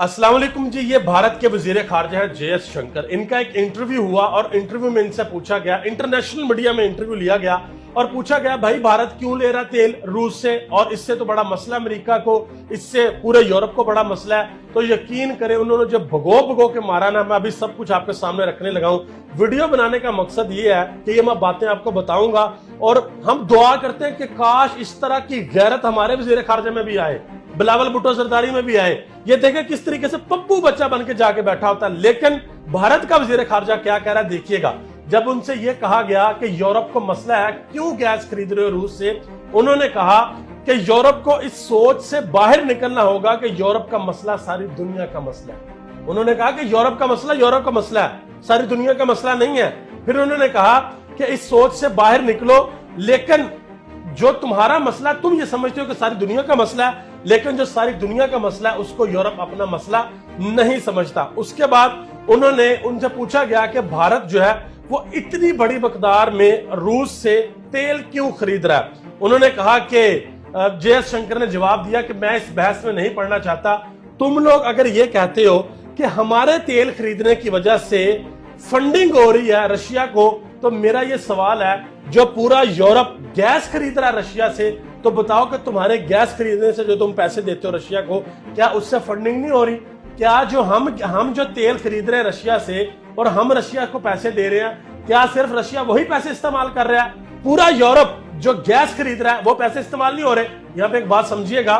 अस्सलाम वालेकुम जी। ये भारत के वजीर खारजा है JS शंकर। इनका एक इंटरव्यू हुआ और इंटरव्यू में इनसे पूछा गया, इंटरनेशनल मीडिया में इंटरव्यू लिया गया और पूछा गया भाई भारत क्यों ले रहा तेल रूस से, और इससे तो बड़ा मसला अमेरिका को, इससे पूरे यूरोप को बड़ा मसला है। तो यकीन करें उन्होंने जो भगो के मारा ना, मैं अभी सब कुछ आपके सामने रखने लगा हूं। वीडियो बनाने का मकसद ये है कि ये मैं बातें आपको बताऊंगा और हम दुआ करते हैं कि काश इस तरह की गैरत हमारे वजीर खारजा में भी आए, बिलावल भुट्टो जरदारी में भी आए। ये देखें किस तरीके से पप्पू बच्चा बन के जाके बैठा होता है। लेकिन भारत का वजीर खारजा क्या कह रहा है देखिएगा। जब उनसे यह कहा गया कि यूरोप को मसला है, क्यों गैस खरीद रहे हो रूस से, उन्होंने कहा कि यूरोप को इस सोच से बाहर निकलना होगा कि यूरोप का मसला सारी दुनिया का मसला है। उन्होंने कहा कि यूरोप का मसला है, सारी दुनिया का मसला नहीं है। फिर उन्होंने कहा कि इस सोच से बाहर निकलो, लेकिन जो तुम्हारा मसला, तुम ये समझते हो कि सारी दुनिया का मसला है, लेकिन जो सारी दुनिया का मसला है उसको यूरोप अपना मसला नहीं समझता। उसके बाद उन्होंने उनसे पूछा गया कि भारत जो है वो इतनी बड़ी मकदार में रूस से तेल क्यों खरीद रहा है। उन्होंने कहा कि JS शंकर ने जवाब दिया कि मैं इस बहस में नहीं पढ़ना चाहता। तुम लोग अगर ये कहते हो कि हमारे तेल खरीदने की वजह से फंडिंग हो रही है रशिया को, तो मेरा ये सवाल है, जो पूरा यूरोप गैस खरीद रहा है रशिया से, तो बताओ कि तुम्हारे गैस खरीदने से जो तुम पैसे देते हो रशिया को, क्या उससे फंडिंग नहीं हो रही? क्या जो हम जो तेल खरीद रहे हैं रशिया से और हम रशिया को पैसे दे रहे हैं, क्या सिर्फ रशिया वही पैसे इस्तेमाल कर रहा है? पूरा यूरोप जो गैस खरीद रहा है वो पैसे इस्तेमाल नहीं हो रहे। यहाँ पे एक बात समझिएगा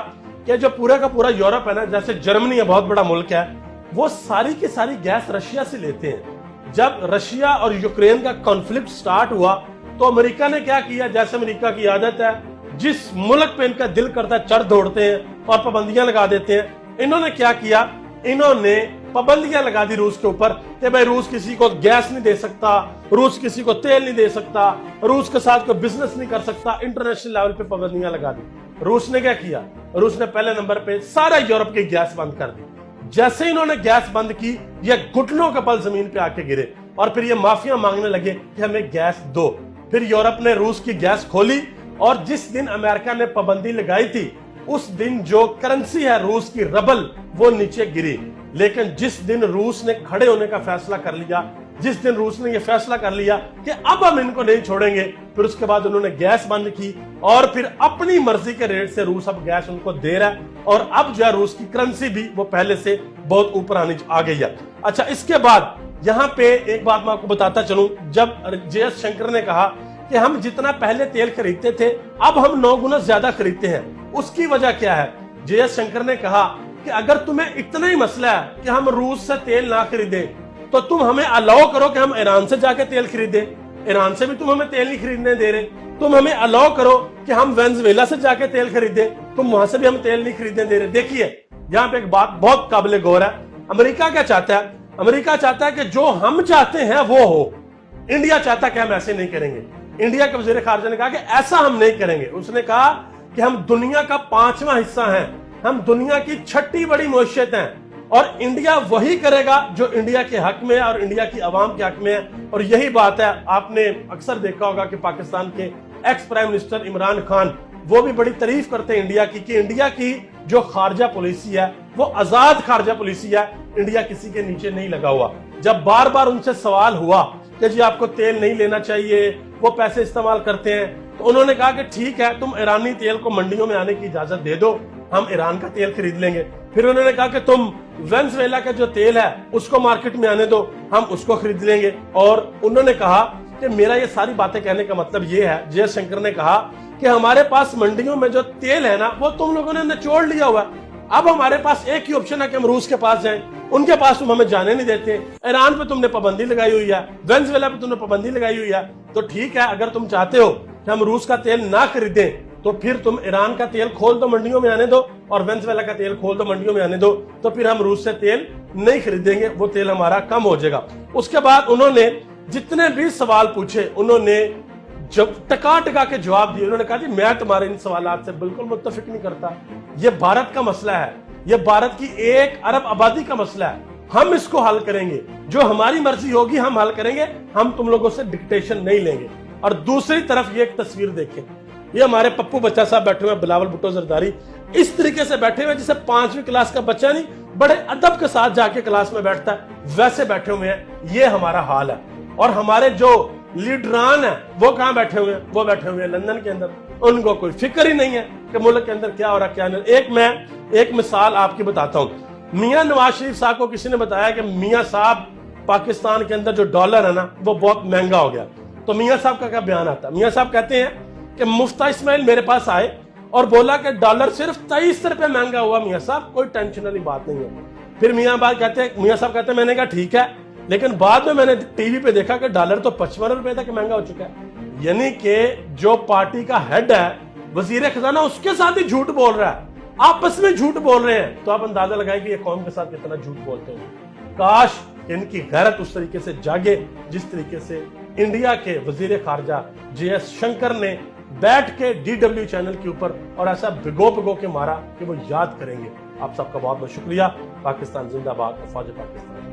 कि जो पूरा का पूरा यूरोप है ना, जैसे जर्मनी है, बहुत बड़ा मुल्क है, वो सारी की सारी गैस रशिया से लेते हैं। जब रशिया और यूक्रेन का कॉन्फ्लिक्ट स्टार्ट हुआ तो अमेरिका ने क्या किया, जैसे अमेरिका की आदत है, जिस मुल्क पे इनका दिल करता है चढ़ दौड़ते हैं और पाबंदियां लगा देते हैं। इन्होंने क्या किया, इन्होंने पाबंदियां लगा दी रूस के ऊपर कि भाई रूस किसी को गैस नहीं दे सकता, रूस किसी को तेल नहीं दे सकता, रूस के साथ कोई बिजनेस नहीं कर सकता। इंटरनेशनल लेवल पे पाबंदियां लगा दी। रूस ने क्या किया, रूस ने पहले नंबर पे सारा यूरोप की गैस बंद कर दी। जैसे इन्होंने गैस बंद की, ये घुटनों के बल जमीन पे आके गिरे और फिर ये माफिया मांगने लगे कि हमें गैस दो। फिर यूरोप ने रूस की गैस खोली और जिस दिन अमेरिका ने पाबंदी लगाई थी उस दिन जो करेंसी है रूस की रबल, वो नीचे गिरी। लेकिन जिस दिन रूस ने खड़े होने का फैसला कर लिया, जिस दिन रूस ने यह फैसला कर लिया कि अब हम इनको नहीं छोड़ेंगे, फिर उसके बाद उन्होंने गैस बंद की और फिर अपनी मर्जी के रेट से रूस अब गैस उनको दे रहा है। और अब जो है रूस की करेंसी भी वो पहले से बहुत ऊपर आ गई है। अच्छा, इसके बाद यहाँ पे एक बात मैं आपको बताता चलूं, जब JS शंकर ने कहा कि हम जितना पहले तेल खरीदते थे अब हम 9 गुना ज्यादा खरीदते हैं, उसकी वजह क्या है? JS शंकर ने कहा कि अगर तुम्हें इतना ही मसला है कि हम रूस से तेल ना खरीदे, तो तुम हमें अलाउ करो कि हम ईरान से जाके तेल खरीदे। ईरान से भी तुम हमें तेल नहीं खरीदने दे रहे। तुम हमें अलाउ करो कि हम वेनेजुएला से जाके तेल खरीदे, तुम वहां से भी हम तेल नहीं खरीदने दे रहे। देखिए यहाँ पे एक बात बहुत काबिले गौर है। अमेरिका क्या चाहता है? अमेरिका चाहता है कि जो हम चाहते हैं वो हो। इंडिया चाहता है कि हम ऐसे नहीं करेंगे। इंडिया के वजीर खारजा ने कहा कि ऐसा हम नहीं करेंगे। उसने कहा कि हम दुनिया का 5वां हिस्सा हैं, हम दुनिया की 6ठी बड़ी मईशत हैं और इंडिया वही करेगा जो इंडिया के हक में है और इंडिया की आवाम के हक में है। और यही बात है, आपने अक्सर देखा होगा कि पाकिस्तान के ex prime minister Imran Khan, वो भी बड़ी तारीफ करते हैं इंडिया की, कि इंडिया की जो खारजा पॉलिसी है वो आजाद खारजा पॉलिसी है, इंडिया किसी के नीचे नहीं लगा हुआ। जब बार बार उनसे सवाल हुआ कि जी आपको तेल नहीं लेना चाहिए, वो पैसे इस्तेमाल करते हैं, तो उन्होंने कहा कि ठीक है, तुम ईरानी तेल को मंडियों में आने की इजाजत दे दो, हम ईरान का तेल खरीद लेंगे। फिर उन्होंने कहा कि तुम वेनेजुएला का जो तेल है उसको मार्केट में आने दो, हम उसको खरीद लेंगे। और उन्होंने कहा कि मेरा ये सारी बातें कहने का मतलब ये है, JS शंकर ने कहा कि हमारे पास मंडियों में जो तेल है ना, वो तुम लोगों ने निचोड़ लिया हुआ। अब हमारे पास एक ही ऑप्शन है कि हम रूस के पास जाएं, उनके पास तुम हमें जाने नहीं देते। ईरान पे तुमने पाबंदी लगाई हुई है, वेनेजुएला पे तुमने पाबंदी लगाई हुई है। तो ठीक है, अगर तुम चाहते हो कि हम रूस का तेल ना खरीदें, तो फिर तुम ईरान का तेल खोल दो, मंडियों में आने दो, और वेनेजुएला का तेल खोल दो, मंडियों में आने दो, तो फिर हम रूस से तेल नहीं खरीदेंगे, वो तेल हमारा कम हो जाएगा। उसके बाद उन्होंने जितने भी सवाल पूछे, उन्होंने जब टका के जवाब दिए। उन्होंने कहा जी मैं तुम्हारे इन सवालात से बिल्कुल मुत्तफिक नहीं करता, ये भारत का मसला है, ये भारत की 1 अरब आबादी का मसला है, हम इसको हल करेंगे, जो हमारी मर्जी होगी हम हल करेंगे, हम तुम लोगों से डिक्टेशन नहीं लेंगे। और दूसरी तरफ ये एक तस्वीर देखें, ये हमारे पप्पू बच्चा साहब बैठे हुए, बिलावल भुट्टो जरदारी, इस तरीके से बैठे हुए जैसे 5वीं क्लास का बच्चा नहीं, बड़े अदब के साथ जाके क्लास में बैठता है, वैसे बैठे हुए हैं। ये हमारा हाल है। और हमारे जो लीडरान है वो कहां बैठे हुए हैं? वो बैठे हुए हैं लंदन के अंदर। उनको कोई फिक्र ही नहीं है कि मुल्क के अंदर क्या हो रहा क्या नहीं। मैं एक मिसाल आपकी बताता हूं। मियां नवाज शरीफ साहब को किसी ने बताया कि मियां साहब पाकिस्तान के अंदर जो डॉलर है ना वो बहुत महंगा हो गया। तो मियां साहब का क्या बयान आता है? मियां साहब कहते हैं कि मुफ्ता इस्माइल मेरे पास आए और बोला कि डॉलर सिर्फ 23 रुपए महंगा हुआ। मियां साहब कोई टेंशन वाली बात नहीं है। फिर मियां साहब कहते हैं मैंने कहा ठीक है, लेकिन बाद में मैंने टीवी पे देखा कि डॉलर तो 55 रुपए तक महंगा हो चुका है। यानी कि जो पार्टी का हेड है वजीर खजाना उसके साथ ही झूठ बोल रहा है, आपस में झूठ बोल रहे हैं। तो आप अंदाजा लगाए कि ये कौम के साथ कितना झूठ बोलते हैं। काश इनकी गैरत उस तरीके से जागे जिस तरीके से इंडिया के वजीर खारजा JS शंकर ने बैठ के DW चैनल के ऊपर और ऐसा भिगो के मारा कि वो याद करेंगे। आप सबका बहुत बहुत शुक्रिया। पाकिस्तान जिंदाबाद, फौज पाकिस्तान।